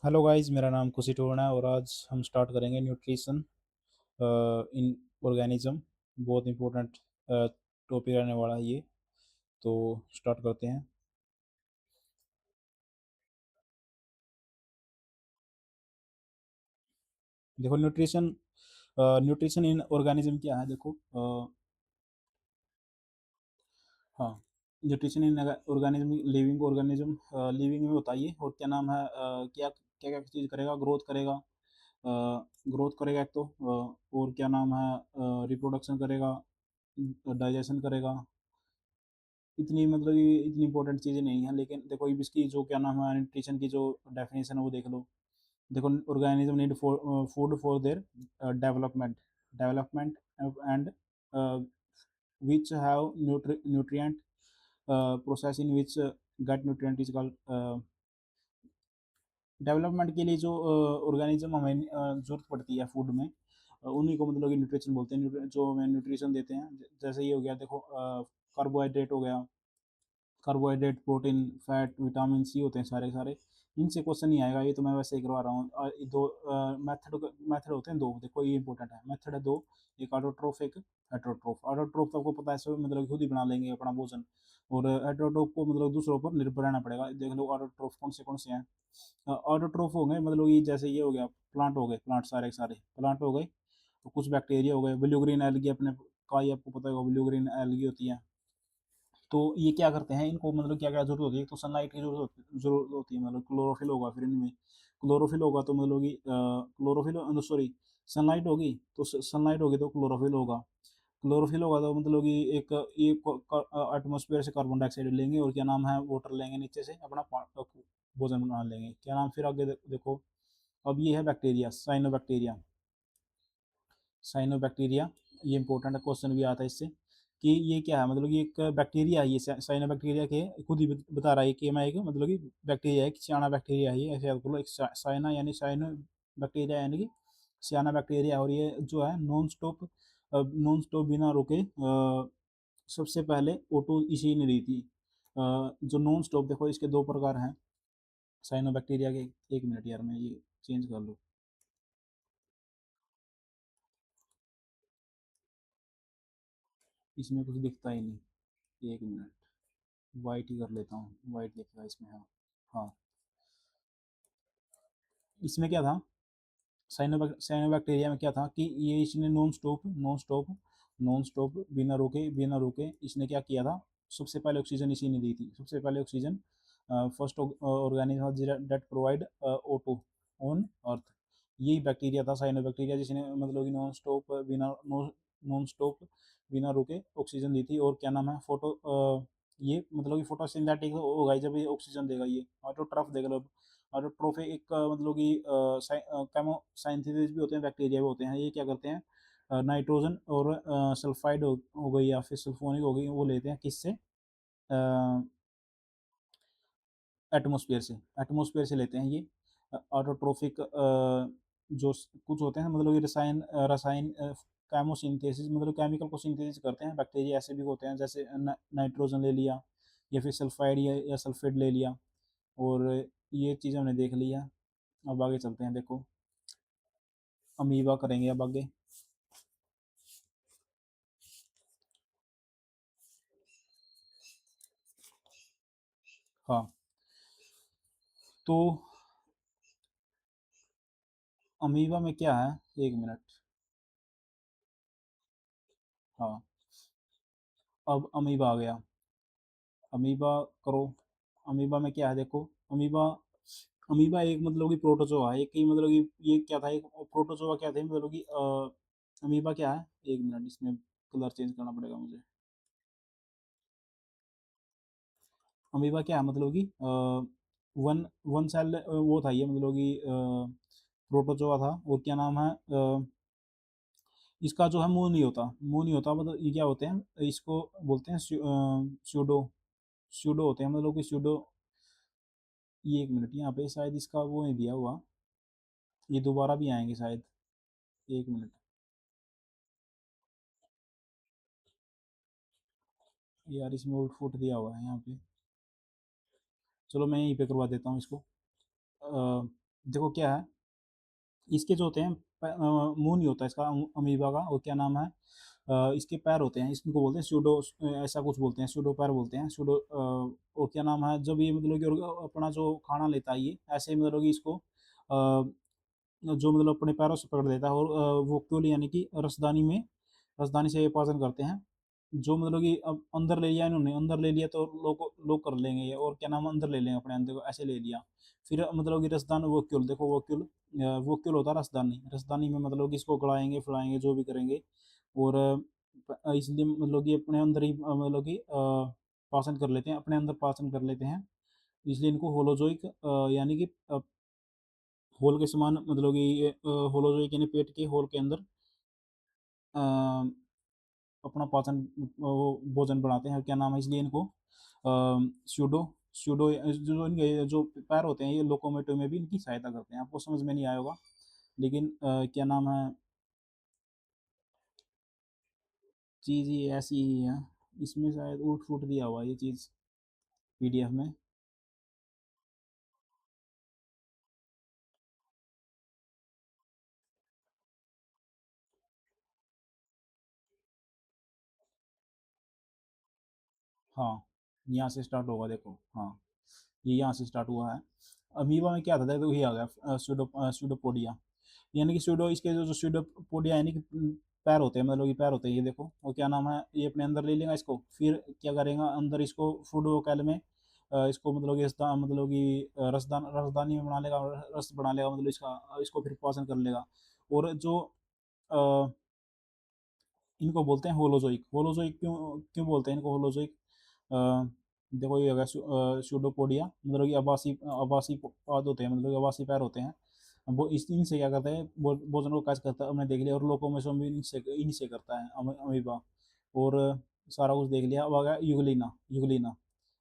Hello guys, मेरा नाम खुशी टोना है और आज हम स्टार्ट करेंगे न्यूट्रिशन इन ऑर्गेनिज्म। बहुत इंपॉर्टेंट टॉपिक रहने वाला है ये। तो स्टार्ट करते हैं। देखो, न्यूट्रिशन इन ऑर्गेनिज्म क्या है। देखो, हाँ, nutrition in organism, living organism, living में बताइए। और क्या नाम है, क्या क्या क्या चीज़ करेगा, ग्रोथ करेगा। ग्रोथ करेगा एक तो, और क्या नाम है, रिप्रोडक्शन करेगा, डाइजेशन करेगा। इतनी मतलब ये इतनी इंपॉर्टेंट चीज़ें नहीं है, लेकिन देखो अब इसकी जो क्या नाम है, न्यूट्रिशन की जो डेफिनेशन है वो देख लो। देखो, organism need food for their development development and which have nutrient process in which get nutrient is called. Development के लिए जो ऑर्गेनिज्म हमें जरूरत पड़ती है फूड में, उन्हीं को मतलब कि न्यूट्रिशन बोलते हैं। जो हमें न्यूट्रिशन देते हैं, जैसे ये हो गया, देखो, कार्बोहाइड्रेट हो गया। कार्बोहाइड्रेट, प्रोटीन, फैट, विटामिन सी होते हैं सारे सारे। इनसे क्वेश्चन नहीं आएगा, ये तो मैं वैसे ही करवा रहा हूँ। ये दो मेथड मेथड होते हैं दो। देखो, ये इंपॉर्टेंट है, मेथड है दो। एक ऑटोट्रोफ, एक हेटरोट्रोफ। ऑटोट्रोफ तो आपको पता है, सब मतलब खुद ही बना लेंगे अपना भोजन। और हेटरोट्रोफ को मतलब दूसरों पर निर्भर रहना पड़ेगा। देख लो ऑटोट्रोफ कौन से हैं। ऑटोट्रोफ हो गए मतलब ये, जैसे ये हो गया, प्लांट हो गए, प्लांट सारे के सारे प्लांट हो गए। तो कुछ बैक्टीरिया हो गए, ब्लू ग्रीन एल्गी अपने का ही आपको पता होगा, ब्लू ग्रीन एल्गी होती है। तो ये क्या करते हैं, इनको मतलब क्या क्या जरूरत होती है। तो सनलाइट की जरूरत होती है, मतलब क्लोरोफिल होगा, फिर इनमें क्लोरोफिल होगा तो मतलब कि क्लोरोफिल, सॉरी, सनलाइट होगी तो सनलाइट होगी तो क्लोरोफिल होगा। क्लोरोफिल होगा तो मतलब कि एक एटमोसफेयर से कार्बन डाइऑक्साइड लेंगे, और क्या नाम है, वाटर लेंगे नीचे से, अपना भोजन बना लेंगे। क्या नाम, फिर आगे देखो। अब ये है बैक्टीरिया, साइनोबैक्टीरिया। साइनोबैक्टीरिया, ये इंपॉर्टेंट क्वेश्चन भी आता है इससे, कि ये क्या है। मतलब कि एक बैक्टीरिया है ये, साइनोबैक्टीरिया के खुद ही बता रहा है कि मैं एक मतलब कि बैक्टीरिया है, कि सियाना बैक्टीरिया है ये, ऐसे याद कर लो। एक साइना यानी साइनो बैक्टीरिया यानी कि सियाना बैक्टीरिया। और ये जो है नॉन स्टॉप बिना रुके, सबसे पहले ओटो इसी ने दी थी। जो नॉन स्टॉप, देखो इसके दो प्रकार हैं साइनोबैक्टीरिया के। एक मिनट यार, मैं ये चेंज कर लूँ। इसमें कुछ दिखता ही नहीं, एक मिनट, वाइट ही कर लेता हूँ, वाइट दिखेगा इसमें। हाँ, हाँ, इसमें क्या था, साइनोबैक्टीरिया में क्या था कि ये इसने नॉन स्टॉप बिना रुके इसने क्या किया था। सबसे पहले ऑक्सीजन इसी ने दी थी, सबसे पहले oxygen. First organism that provide O2 on earth. यही बैक्टीरिया था, साइनोबैक्टीरिया, जिसने मतलब कि नॉन स्टॉप बिना रुके ऑक्सीजन दी थी। और क्या नाम है, ये मतलब कि फोटोसिंथेटिक होगा जब ये ऑक्सीजन देगा। ये ऑटोट्रॉफ देख लो। ऑटोट्रॉफ एक मतलब कि कैमो साइंथिस भी होते हैं, बैक्टीरिया भी होते हैं। ये क्या करते हैं, नाइट्रोजन और सल्फाइड हो गई या फिर सल्फोनिक हो गई, वो लेते हैं किससे, एटमोसफेयर से लेते हैं ये। ऑटोट्रोफिक जो कुछ होते हैं, मतलब ये रसायन कैमोसिंथेसिस, मतलब केमिकल को सिंथेसिस करते हैं। बैक्टीरिया ऐसे भी होते हैं, जैसे नाइट्रोजन ले लिया, या फिर सल्फाइड या सल्फेट ले लिया। और ये चीज़ हमने देख लिया। अब आगे चलते हैं। देखो, अमीबा करेंगे अब आगे। हाँ, तो अमीबा में क्या है, एक मिनट। हाँ, अब अमीबा आ गया। अमीबा करो। अमीबा में क्या है, देखो। अमीबा अमीबा एक मतलब कि प्रोटोजोआ है, एक ही मतलब कि ये क्या था, एक प्रोटोजोआ क्या थे, मतलब कि अमीबा क्या है, एक मिनट, इसमें कलर चेंज करना पड़ेगा मुझे। अमीबा क्या है, मतलब कि वन वन सेल वो था ये, मतलब कि प्रोटोजोआ था। और क्या नाम है, इसका जो है मुंह नहीं होता, मतलब ये क्या होते हैं, इसको बोलते हैं स्यूडो स्यूडो होते हैं, मतलब कि स्यूडो। ये एक मिनट, यहाँ पे शायद इसका वो नहीं दिया हुआ। ये दोबारा भी आएंगे शायद, एक मिनट। यार, इसमें उल्ट फुट दिया हुआ है यहाँ पे। चलो मैं यहीं पे करवा देता हूँ इसको। देखो क्या है, इसके जो होते हैं मुंह नहीं होता इसका अमीबा का, और क्या नाम है, इसके पैर होते हैं, इसको बोलते हैं सूडो, ऐसा कुछ बोलते हैं, सूडो पैर बोलते हैं, सूडो और क्या नाम है, जब ये मतलब कि अपना जो खाना लेता है ये ऐसे मतलब कि इसको जो मतलब अपने पैरों से पकड़ लेता है, और वोक्यूल यानी कि रसदानी से ये पाचन करते हैं। जो मतलब कि अब अंदर ले लिया इन्होंने, अंदर ले लिया तो लोग कर लेंगे ये, और क्या नाम है, अंदर ले लेंगे अपने अंदर को, ऐसे ले लिया। फिर मतलब कि रसदान वोक्यूल, देखो वोक्यूल, वोक्यूल होता है रसदानी, रसदानी में मतलब कि इसको गड़ाएंगे फुलाएंगे जो भी करेंगे, और इसलिए मतलब कि अपने अंदर ही मतलब कि पाचन कर लेते हैं, अपने अंदर पाचन कर लेते हैं। इसलिए इनको होलोजोइक यानी कि होल के समान मतलब कि ये होलोजोइक यानी पेट के होल के अंदर अ, अपना पाचन वो भोजन बनाते हैं, क्या नाम है, इसलिए इनको स्यूडो स्यूडो जो इनके जो पैर होते हैं ये लोकोमोटिव में भी इनकी सहायता करते हैं। आपको समझ में नहीं आया होगा, लेकिन क्या नाम है, चीज़ ये ऐसी ही है, इसमें शायद उल्ट फुट दिया हुआ है ये चीज़ पीडीएफ में। हाँ, यहाँ से स्टार्ट होगा देखो, हाँ, ये यहाँ से स्टार्ट हुआ है। अमीबा में क्या था, देखो ये आ गया स्यूडोपोडिया, यानी कि स्यूडो, इसके जो स्यूडोपोडिया यानी कि पैर होते हैं, मतलब कि पैर होते हैं ये देखो, और क्या नाम है, ये अपने अंदर ले लेगा इसको, फिर क्या करेगा अंदर इसको फूड वोकैल में इसको मतलब कि मतलब कि रसदानी में बना लेगा, रस बना लेगा, मतलब इसका इसको फिर पाचन कर लेगा। और जो अ, इनको बोलते हैं होलोजोइक, होलोजोइक क्यों क्यों बोलते हैं इनको होलोजोइक, अ, देखो ये होगा सूडोपोडिया, मतलब कि आवासी आवासी पाद होते हैं, मतलब कि आवासी पैर होते हैं। वो इस इनसे क्या करता है, भोजन को कैच करता है, हमने देख लिया, और लोकोमोशन भी इनसे करता है अमीबा, और सारा कुछ देख लिया। अब आ गया युगलिना, युगलिना,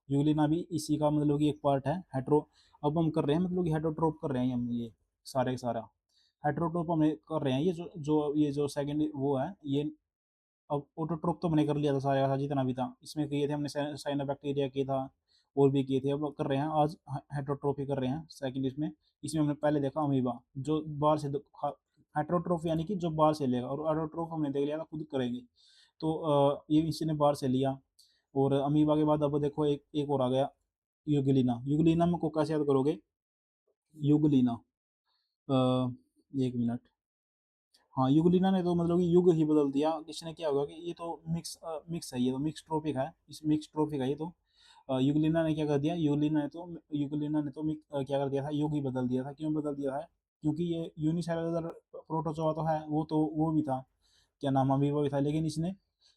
युगलिना भी इसी का मतलब कि एक पार्ट है, हेट्रो। अब हम कर रहे हैं मतलब कि हेट्रोट्रोप कर रहे हैं हम, ये सारे का सारा हेट्रोट्रोप हमें कर रहे हैं, ये जो सेकंड वो है ये। अब ऑटोट्रोप तो हमने कर लिया था सारा का जितना भी था, इसमें किए थे हमने साइनोबैक्टीरिया किया था, और भी किए थे। अब कर रहे हैं आज हेट्रोट्रोफी कर रहे हैं सेकंड इसमें। इसमें हमने पहले देखा अमीबा, जो बाहर से हेट्रोट्रोफ यानी कि जो बाहर से लेगा, और ऑटोट्रोफ हमने देख लिया था खुद करेंगे। तो ये इसने बाहर से लिया। और अमीबा के बाद अब देखो एक और आ गया, यूगलिना, यूगलिना में को कैसे याद करोगे, यूगलिना, अ, एक मिनट, हाँ युगलिना ने तो मतलब कि युग ही बदल दिया। इसने क्या होगा कि ये तो मिक्स है, ये तो मिक्स ट्रॉपिक है, इस मिक्स ट्रॉपिक है ये तो। युगलिना ने क्या कर दिया, युगलिना ने तो क्या कर दिया था, युग ही बदल दिया था। क्यों बदल दिया है, क्योंकि ये यूनिसेलुलर प्रोटोजोआ तो है, वो भी था, क्या नाम अमीबा भी था, लेकिन इसने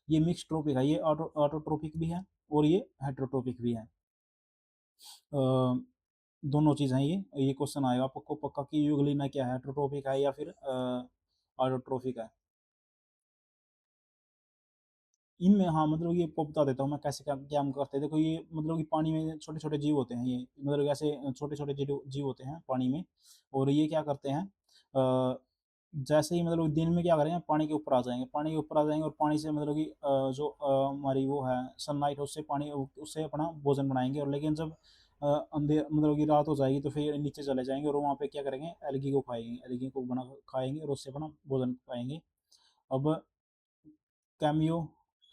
ये मिक्स ट्रॉपिक है, ये ऑटोट्रोपिक भी है और ये हेट्रोट्रोपिक भी है। अ, दोनों चीज़ हैं ये क्वेश्चन आएगा आपको पक्का कि यूग्लिना क्या है, हेट्रोट्रोपिक है या फिर ऑटोट्रोपिक है। इनमें हाँ मतलब ये आपको बता देता हूँ मैं कैसे क्या क्या हम करते हैं। देखो ये मतलब कि पानी में छोटे छोटे जीव होते हैं, ये मतलब ऐसे छोटे छोटे जीव जीव होते हैं पानी में। और ये क्या करते हैं, जैसे ही मतलब दिन में क्या करेंगे, पानी के ऊपर आ जाएंगे, पानी के ऊपर आ जाएंगे, और पानी से मतलब कि जो हमारी वो है सनलाइट, उससे पानी उससे अपना भोजन बनाएंगे। और लेकिन जब अंधेर मतलब कि रात हो जाएगी तो फिर नीचे चले जाएंगे, और वहाँ पे क्या करेंगे, एल्गी को खाएंगे, एल्गी को बना खाएंगे, और उससे अपना भोजन पाएंगे। अब कैमियो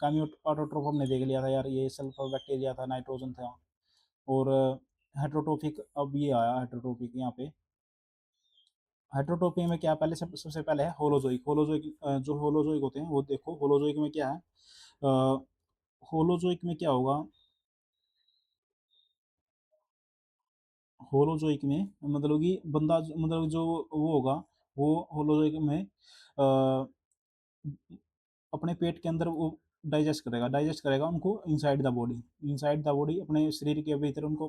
कैमियो ऑटोट्रोफ हमने देख लिया था यार, ये सल्फर बैक्टीरिया था, नाइट्रोजन था। और हेट्रोट्रोपिक, अब ये आया हेट्रोट्रोपिक यहाँ पे। हेट्रोट्रोपिक में क्या, पहले सबसे पहले है होलोजोइक, जो होलोजोइक होते हैं वो देखो, होलोजोइक में क्या है, होलोजोइक में क्या होगा, होलोजोइक में मतलब कि बंदा मतलब जो वो होगा, वो होलोजोइक में अपने पेट के अंदर वो डाइजेस्ट करेगा उनको इनसाइड द बॉडी अपने शरीर के भीतर उनको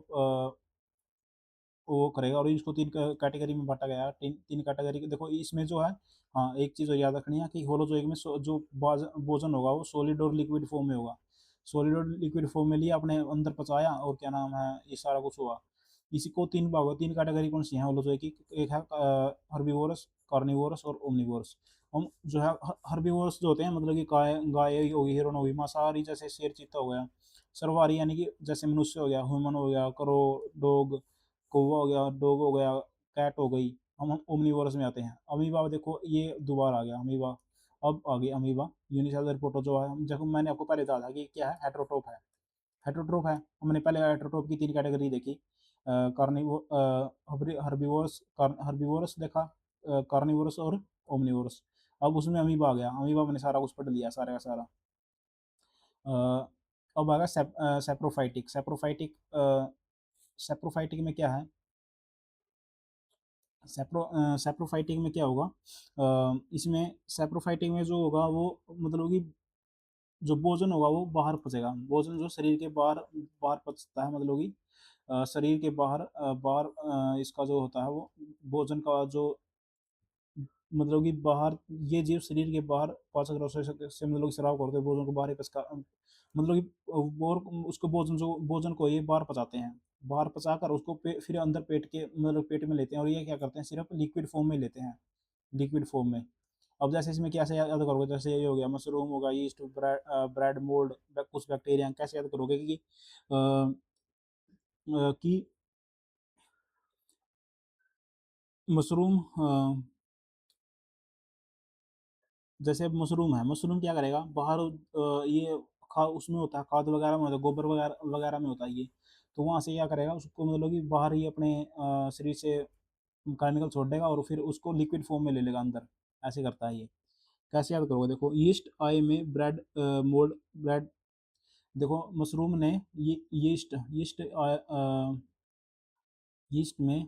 वो करेगा। और इसको तीन कैटेगरी में बांटा गया है, तीन तीन कैटेगरी। देखो इसमें जो है, हाँ एक चीज़ और याद रखनी है कि होलोजोइक में जो भोजन होगा वो सॉलिड और लिक्विड फॉर्म में होगा। सॉलिड और लिक्विड फॉर्म में लिया अपने अंदर पचाया, और क्या नाम है, ये सारा कुछ हुआ। इसी को तीन भागों, तीन कैटेगरी कौन सी है होलोजोइक की, एक है हर्बीवोरस, कार्निवोरस और ओमनिवोरस। हम जो है हर्बीवोरस जो होते हैं मतलब कि गाय गाय होगी, हिरन होगी, मांसाहारी, जैसे शेर चीता हो गया। सर्वाहारी यानी कि जैसे मनुष्य हो गया, ह्यूमन हो गया, करो, डॉग, कौवा हो गया, डॉग हो गया, कैट हो गई। हम ओमनीवोरस में आते हैं। अमीबा देखो ये दोबारा आ गया अमीबा। अब आ गई अमीबा यूनिसेलुलर प्रोटोजोआ है। जब मैंने आपको पहले बताया था कि क्या है, हेटेरोट्रोफ है। हेटेरोट्रोफ है। हमने पहले हेटेरोट्रोफ की 3 कैटेगरी देखी। कार्निवो हर्बीवोरस हर्बीवोरस देखा, कार्निवोरस और ओमनीवोरस। अब उसमें अमीबा आ गया। अमीबा मैंने सारा कुछ पढ़ लिया, सारा का सारा। अ, अब आ गया सेप्रोफाइटिक। सेप्रोफाइटिक में क्या है? सेप्रोफाइटिक में क्या होगा? इसमें सेप्रोफाइटिक में जो होगा वो मतलब कि जो भोजन होगा वो बाहर पचेगा। भोजन जो शरीर के बाहर बाहर पचता है, मतलब कि शरीर के बाहर बाहर इसका जो होता है वो भोजन का जो मतलब कि बाहर, ये जीव शरीर के बाहर पाचक रसोई से मतलब कि स्राव करते हैं भोजन को बाहर ही पचका, मतलब कि और उसको भोजन को ये बाहर पचाते हैं। बाहर पचाकर उसको फिर अंदर पेट के मतलब पेट में लेते हैं, और ये क्या करते हैं, सिर्फ लिक्विड फॉर्म में लेते हैं, लिक्विड फॉर्म में। अब जैसे इसमें कैसे याद करोगे, जैसे ये हो गया मशरूम होगा, यीस्ट, ब्रेड मोल्ड, कुछ बैक्टीरिया, कैसे याद करोगे कि मशरूम जैसे अब मशरूम है, मशरूम क्या करेगा बाहर, ये खा उसमें होता है, खाद वगैरह में होता है, गोबर वगैरह वगैरह में होता है ये। तो वहाँ से क्या करेगा, उसको मतलब कि बाहर ही अपने शरीर से केमिकल छोड़ देगा और फिर उसको लिक्विड फॉर्म में ले लेगा अंदर। ऐसे करता है ये। कैसे याद करोगे, देखो ईस्ट आई में ब्रेड मोल्ड ब्रेड। देखो मशरूम ने ये यीस्ट यीस्ट यीस्ट में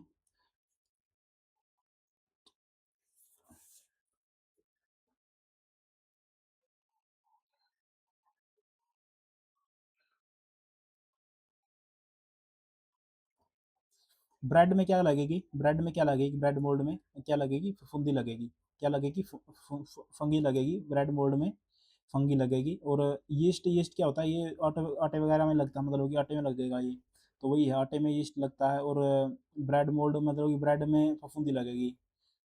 ब्रेड में क्या लगेगी, ब्रेड में क्या लगेगी, ब्रेड मोल्ड में क्या लगेगी, फफूंदी लगेगी। क्या लगेगी, फंगी लगेगी ब्रेड मोल्ड में, फंगी लगेगी। और यीस्ट यीस्ट क्या होता है, ये आटे आटे वगैरह में लगता है, मतलब कि आटे में लगेगा ये। तो वही है, आटे में यीस्ट लगता है। और ब्रेड मोल्ड मतलब कि ब्रेड में फफूंदी लगेगी।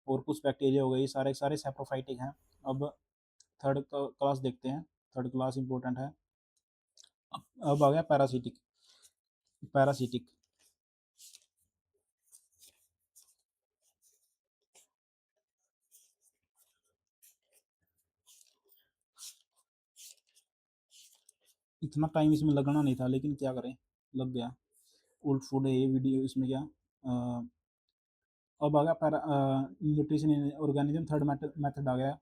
और कुछ बैक्टीरिया हो गई, सारे सारे सेप्रोफाइटिक हैं। अब थर्ड क्लास देखते हैं। थर्ड क्लास इंपॉर्टेंट है। अब आ गया पैरासिटिक। पैरासिटिक इतना टाइम इसमें लगना नहीं था, लेकिन क्या करें, लग गया। उल्ट फूड है ये वीडियो, इसमें क्या अब आ गया para nutrition in organism. Third method आ गया।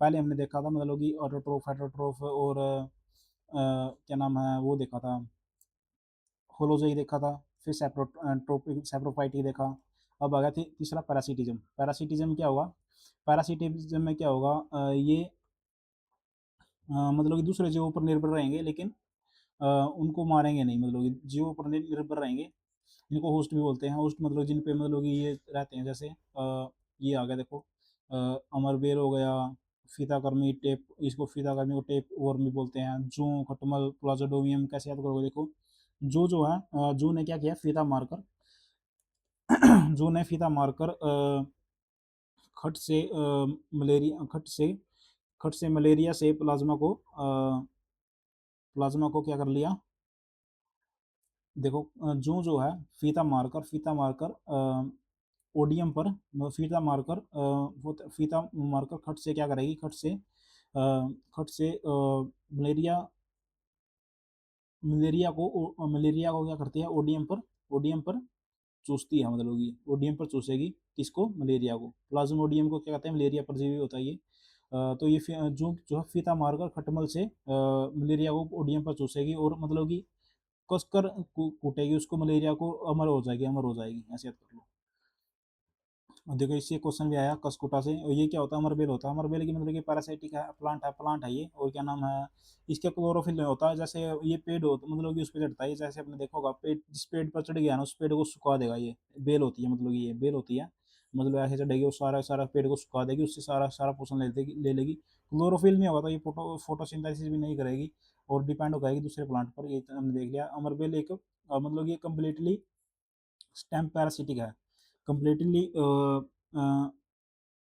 पहले हमने देखा था मतलब कि ऑटोट्रोफ, हेटरोट्रोफ और क्या नाम है वो देखा था, होलोजोई देखा था। फिर सेप्रोट्रोपिक सेप्रोफाइटिक देखा। अब आ गया तीसरा पैरासिटिज्म। पैरासिटिज्म क्या होगा, पैरासिटिज्म में क्या होगा, ये मतलब कि दूसरे जीवों पर निर्भर रहेंगे, लेकिन उनको मारेंगे नहीं, मतलब कि जीवों पर निर्भर रहेंगे। इनको होस्ट भी बोलते हैं। होस्ट मतलब जिन पे मतलब कि ये रहते हैं, जैसे ये आ गया देखो, अमरबेल हो गया, फीताकर्मी टेप, इसको फीताकर्मी को टेप वर्म भी बोलते हैं। जू, खटमल, प्लाज्योडोमियम, कैसे याद करोगे, देखो जो है जू ने क्या किया, फीता मारकर जू ने फीता मारकर खट से मलेरिया खट से मलेरिया से प्लाज्मा को क्या कर लिया, देखो जू जो है फीता मारकर ओडियम पर फीता मारकर वो फीता मारकर खट से क्या करेगी, खट से मलेरिया मलेरिया को क्या करती है, ओडियम पर चूसती है, मतलब कि ओडियम पर चूसेगी किसको, मलेरिया को। प्लाज्मोडियम को क्या कहते हैं, मलेरिया परजीवी होता है ये। तो ये जो है फीता मारकर खटमल से मलेरिया को ओडियम पर चूसेगी, और मतलब कि कसकर कूटेगी उसको, मलेरिया को, अमर हो जाएगी, ऐसे याद कर लो। और देखो इससे क्वेश्चन भी आया कसकुटा से। और ये क्या होता है, अमरबेल होता है। अमरबेल की मतलब कि पैरासाइटिक है, प्लांट है ये। और क्या नाम है, इसके क्लोरोफिल नहीं होता है। जैसे ये पेड़ होता मतलब कि उस पर चढ़ता है, जैसे आपने देखा होगा पेड़, जिस पेड़ पर चढ़ गया ना उस पेड़ को सुखा देगा ये। बेल होती है, मतलब कि ये बेल होती है। मतलब ऐसे चढ़ेगी वो सारा सारा पेड़ को सुखा देगी, उससे सारा सारा पोषण ले लेगी। क्लोरोफिल नहीं होगा तो ये फोटोसिंथेसिस भी नहीं करेगी, और डिपेंड हो जाएगी दूसरे प्लांट पर। ये हमने देख लिया। अमरबेल एक मतलब ये कम्प्लीटली स्टेम पैरासिटिक है। कम्प्लीटली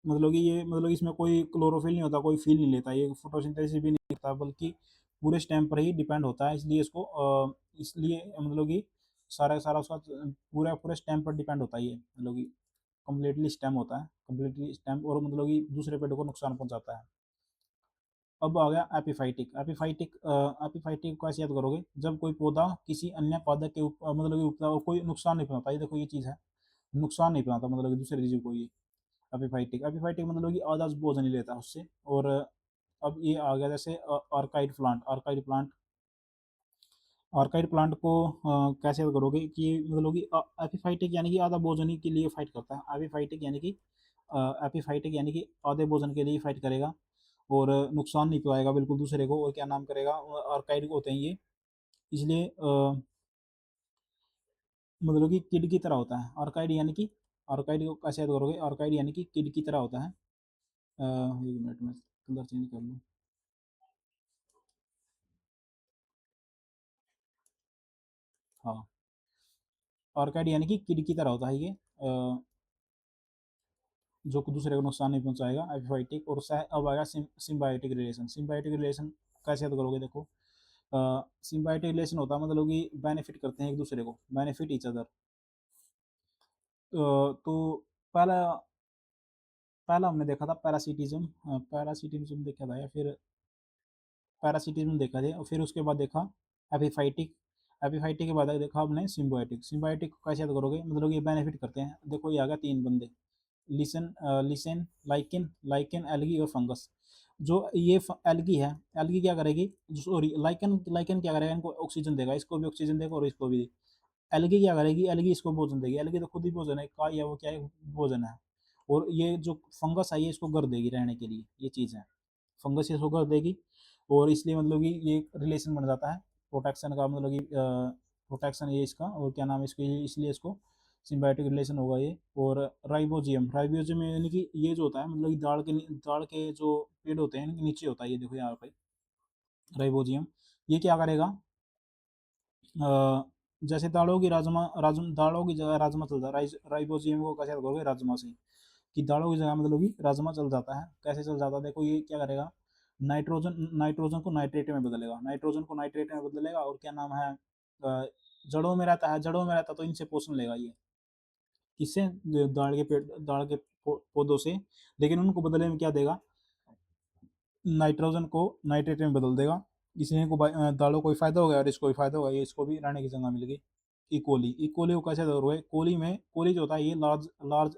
मतलब कि ये मतलब कि इसमें कोई क्लोरोफिल नहीं होता, कोई फील नहीं लेता, ये फोटोसिंथेसिस भी नहीं करता, बल्कि पूरे स्टेम पर ही डिपेंड होता है। इसलिए इसको इसलिए मतलब कि सारा सारा उसका पूरा पूरे स्टेम पर डिपेंड होता है ये, मतलब कि कम्प्लीटली स्टेम होता है, कम्प्लीटली स्टेम, और मतलब कि दूसरे पेड़ को नुकसान पहुंचाता है। अब आ गया एपिफाइटिक। एपिफाइटिक को ऐसे याद करोगे, जब कोई पौधा किसी अन्य पौधे के मतलब कि कोई नुकसान नहीं पहुंचाता, ये देखो ये चीज़ है, नुकसान नहीं पहुंचाता मतलब कि दूसरे जीव को, ये एपिफाइटिक मतलब कि आधा भोजन ही लेता है उससे। और अब ये आ गया जैसे आर्काइड प्लांट को कैसे याद करोगे कि मतलब कि एपिफाइटिक यानी कि आधा भोजन ही के लिए फाइट करता है। एपिफाइटिक यानी कि आधे भोजन के लिए फाइट करेगा, और नुकसान नहीं पहुंचाएगा बिल्कुल दूसरे को, और क्या नाम करेगा, आर्काइड होते हैं ये, इसलिए मतलब कि किड की तरह होता है आर्काइड, यानी कि आर्काइड को कैसे याद करोगे, आर्काइड यानी कि किड की तरह होता है। 1 मिनट में कलर चेंज कर लूँ। हाँ, आर्काइड यानी कि किड की तरह होता है ये, जो कि दूसरे को नुकसान नहीं पहुंचाएगा, एपिफाइटिक। और अब आएगा सिम्बायोटिक रिलेशन। सिम्बायोटिक रिलेशन कैसे याद करोगे, देखो सिम्बायोटिक रिलेशन होता है मतलब कि बेनिफिट करते हैं एक दूसरे को, बेनिफिट ईच अदर। तो पहला पहला हमने देखा था पैरासिटिज्म, पैरासिटिज्म देखा था, या फिर पैरासिटिज्म देखा था, और फिर उसके बाद देखा एपिफाइटिक। एपिफाइटिक के बाद देखा हमने सिम्बायोटिक। सिम्बायोटिक को कैसे याद करोगे, मतलब ये बेनिफिट करते हैं, देखो ये आ गया 3 बंदे, listen listen, lichen lichen algae और फंगस। जो ये एल्गी है, एल्गी क्या करेगी, सॉरी लाइकेन लाइकेन क्या करेगा, इनको ऑक्सीजन देगा, इसको भी ऑक्सीजन देगा और इसको भी। एल्गी क्या करेगी, एल्गी इसको भोजन देगी, एल्गी तो खुद ही भोजन है, का या वो क्या है, भोजन है। और ये जो फंगस है ये इसको घर देगी रहने के लिए, ये चीज़ है, फंगस इसको घर देगी। और इसलिए मतलब कि ये रिलेशन बन जाता है प्रोटेक्शन का, मतलब कि प्रोटेक्शन ये इसका, और क्या नाम है इसको, इसलिए इसको सिम्बायोटिक रिलेशन होगा ये। और राइबोजियम, राइबोजियम यानी कि ये जो होता है मतलब कि दाढ़ के जो पेड़ होते हैं इनके नीचे होता है, ये देखो यहाँ पे राइबोजियम। ये क्या करेगा, जैसे दालों की जगह राजमा चल जाता है, राइबोजियम को कैसे करोगे, राजमा से, कि दालों की जगह मतलब कि राजमा चल जाता है। कैसे चल जाता है, देखो ये क्या करेगा, नाइट्रोजन को नाइट्रेट में बदलेगा, और क्या नाम है, जड़ों में रहता है, तो इनसे पोषण लेगा ये, किससे, दाढ़ के पौधों से। लेकिन उनको बदले में क्या देगा, नाइट्रोजन को नाइट्रेट में बदल देगा। इससे इनको दालों को भी फायदा होगा और इसको भी फायदा होगा, ये इसको भी रहने की जगह मिल गई। इकोली को कैसे करोगे, कोली जो होता है ये लार्ज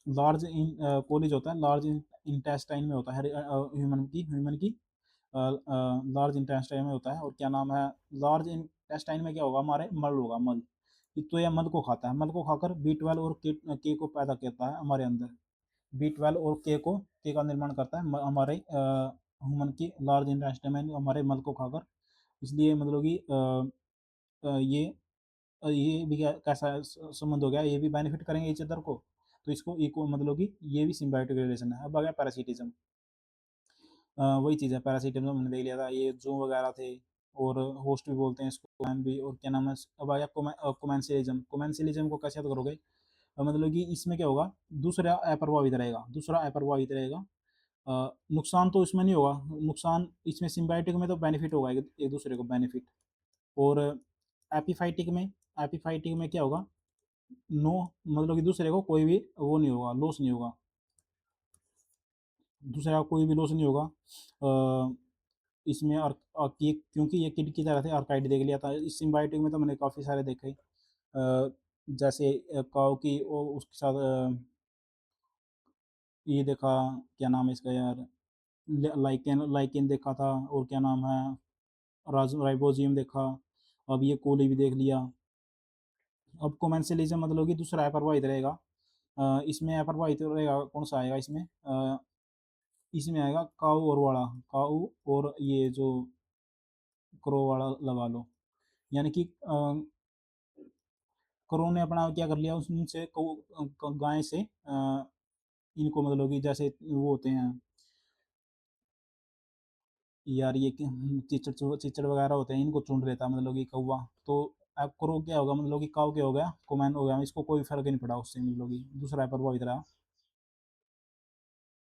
लार्ज कोली जो होता है लार्ज इंटेस्टाइन में होता है, ह्यूमन की लार्ज इंटेस्टाइन में होता है। और क्या नाम है, लार्ज इंटेस्टाइन में क्या होगा, हमारे मल होगा, मल। तो यह मल को खाता है, मल को खाकर B12 और के को पैदा करता है हमारे अंदर। B12 और के का निर्माण करता है हमारे ह्यूमन की लार्ज इंटेस्टाइन में, हमारे मल को खाकर। इसलिए मतलब कि ये भी कैसा संबंध हो गया, ये भी बेनिफिट करेंगे इच अदर को, तो इसको इको मतलब कि ये भी सिम्बायोटिक रिलेशन है। अब आ गया पैरासिटिज्म। वही चीज़ है, पैरासिटिज्म हमने देख लिया था, ये जू वगैरह थे, और होस्ट भी बोलते हैं इसको, मैन भी, और क्या नाम है। अब आ गया कोमेंसिलिज्म। कोमेंसिलिज्म को कैसे याद करोगे, मतलब कि इसमें क्या होगा, दूसरा अप्रभावित रहेगा। नुकसान तो इसमें नहीं होगा, नुकसान इसमें सिम्बायोटिक में तो बेनिफिट होगा, एक दूसरे को बेनिफिट। और एपिफाइटिक में एपिफाइटिक में क्या होगा, नो, मतलब कि दूसरे को कोई भी वो नहीं होगा, लॉस नहीं होगा, दूसरे का कोई भी लॉस नहीं होगा। इसमें क्योंकि ये किड की तरह थे, आर्काइड देख लिया था। इस सिम्बायोटिक में तो मैंने काफ़ी सारे देखे, जैसे काऊ की उसके साथ ये देखा, क्या नाम है इसका यार, लाइकेन लाइकेन देखा था, और क्या नाम है, राइबोजियम देखा। अब ये कोली भी देख लिया। अब कोमेंसलिज्म मतलब कि दूसरा अप्रभावित रहेगा। इसमें अप्रभावित रहेगा, कौन सा आएगा इसमें, इसमें आएगा काऊ और वाड़ा, काऊ और ये जो क्रो वाला लगा लो, यानी कि क्रो ने अपना क्या कर लिया, उनसे गाय से इनको मतलब कि जैसे वो होते हैं यार, ये चिचड़ वगैरह होते हैं, इनको चुन लेता मतलब कि कौवा। तो अब क्रो क्या होगा, मतलब कि काऊ क्या हो गया, कोमैन हो गया, इसको कोई फर्क ही नहीं पड़ा उससे, मतलब कि दूसरा प्रभावित रहा।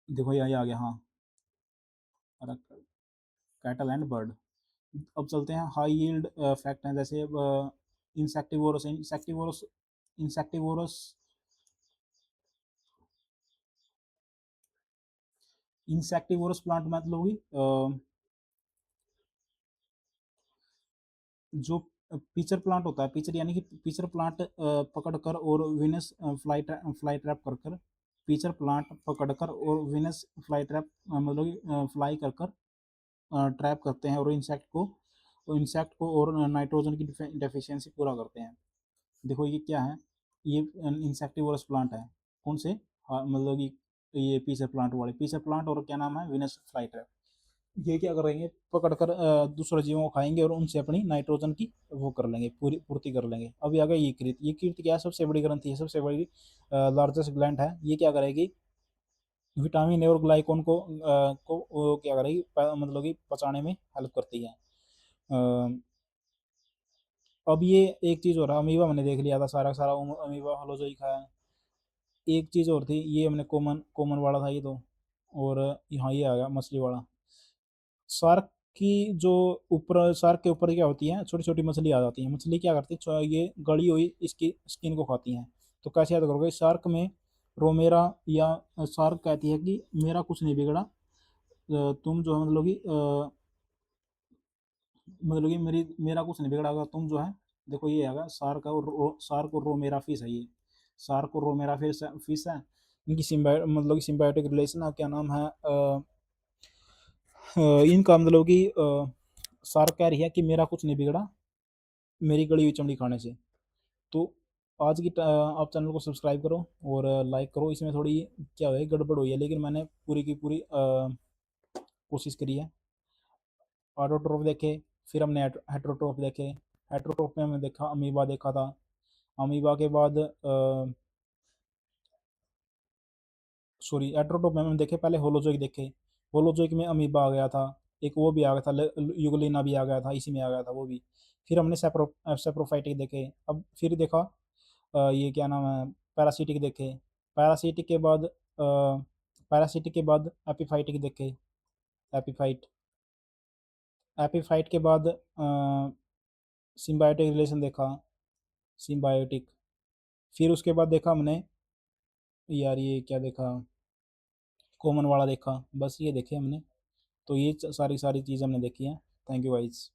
देखो यही आ गया, हाँ, कैटल एंड बर्ड। अब चलते हैं हाई यील्ड फैक्ट हैं, जैसे अब insectivorous insectivorous insectivorous insectivorous plant मतलब होगी जो पीचर प्लांट होता है, पीचर यानी कि पीचर प्लांट पकड़कर और विनस फ्लाई ट्रैप कर कर, पीचर प्लांट पकड़कर और विनस फ्लाई ट्रैप मतलब फ्लाई कर कर ट्रैप करते हैं और इंसेक्ट को और नाइट्रोजन की डेफिशिएंसी पूरा करते हैं। देखो ये क्या है, ये इंसेक्टिवोरस प्लांट है। कौन से? हाँ, मतलब कि ये पीचर प्लांट वाले, पीचर प्लांट और क्या नाम है, विनस फ्लाई ट्रैप। ये क्या करेंगे, पकड़ कर दूसरे जीवों को खाएंगे और उनसे अपनी नाइट्रोजन की वो कर लेंगे, पूरी पूर्ति कर लेंगे। अब आ गया यकृत। यकृत क्या है, सबसे बड़ी ग्रंथि है, सबसे बड़ी लार्जेस्ट ग्लैंड है। ये क्या करेगी, विटामिन ए और ग्लाइकोन को वो क्या करेगी, मतलब कि पचाने में हेल्प करती है। अब ये एक चीज़ हो रहा, अमीबा मैंने देख लिया था, सारा सारा अमीबा होलोजोई खाया। एक चीज़ और थी, ये हमने कॉमन कॉमन वाला था ये तो, और यहाँ ये आ गया मछली वाला। शार्क की जो ऊपर, शार्क के ऊपर क्या होती है, छोटी छोटी मछली आ जाती है। मछली क्या करती है, ये गड़ी हुई इसकी स्किन को खाती हैं। तो कैसे याद करोगे, शार्क में रोमेरा, या शार्क कहती है कि मेरा कुछ नहीं बिगड़ा, तुम जो है मतलब कि मेरा कुछ नहीं बिगड़ा, अगर तुम जो है, देखो ये आगा सार्क और रोमेरा फिश है ये। सार्क और रोमेरा फिश है। इनकी सिम्बायो मतलब कि सिम्बायोटिक रिलेशन है, क्या नाम है इनका मतलब कि सार्क कह रही है कि मेरा कुछ नहीं बिगड़ा मेरी गली हुई चमड़ी खाने से। तो आज की आप चैनल को सब्सक्राइब करो और लाइक करो। इसमें थोड़ी क्या हुआ है, गड़बड़ हुई है, लेकिन मैंने पूरी की पूरी कोशिश करी है। ऑटोट्रोफ देखे, फिर हमने हेट्रोट्रोफ देखे। हेट्रोट्रोफ में हमने देखा, अमीबा देखा था। अमीबा के बाद सॉरी, एट्रोटोप में हमने देखे पहले, होलोजोइक देखे। होलोजोइक में अमीबा आ गया था, एक वो भी आ गया था, यूगलिना भी आ गया था, इसी में आ गया था वो भी। फिर हमने सेप्रोफाइटिक देखे। अब फिर देखा ये क्या नाम है, पैरासिटिक देखे। पैरासिटिक के बाद पैरासिटिक के बाद एपिफाइटिक देखे। एपिफाइट एपिफाइट के बाद सिम्बायोटिक रिलेशन देखा, सिम्बायोटिक। फिर उसके बाद देखा हमने, यार ये क्या देखा, कॉमन वाला देखा। बस ये देखे हमने। तो ये सारी सारी चीज़ हमने देखी है। Thank you guys.